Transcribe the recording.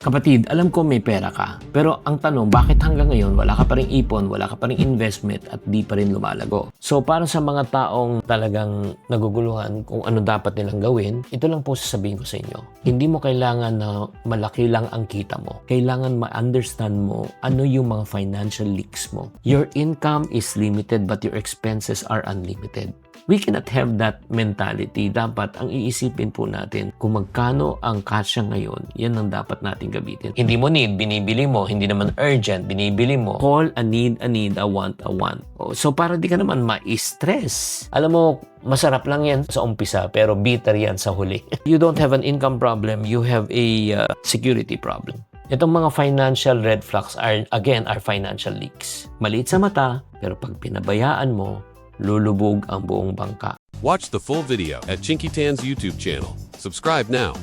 Kapatid, alam ko may pera ka. Pero ang tanong, bakit hanggang ngayon wala ka pa ring ipon, wala ka pa ring investment at di pa rin lumalago? So para sa mga taong talagang naguguluhan kung ano dapat nilang gawin, ito lang po sasabihin ko sa inyo. Hindi mo kailangan na malaki lang ang kita mo. Kailangan ma-understand mo ano yung mga financial leaks mo. Your income is limited but your expenses are unlimited. We cannot have that mentality. Dapat ang iisipin po natin kung magkano ang kasya ngayon, yan ang dapat natin gamitin. Hindi mo need, binibili mo. Hindi naman urgent, binibili mo. Call a need, a want, a want. So para di ka naman ma-stress. Alam mo, masarap lang yan sa umpisa pero bitter yan sa huli. You don't have an income problem, you have a security problem. Itong mga financial red flags are financial leaks. Maliit sa mata, pero pag pinabayaan mo, lulubog ang buong bangka. Watch the full video at Chinky Tan's YouTube channel. Subscribe now.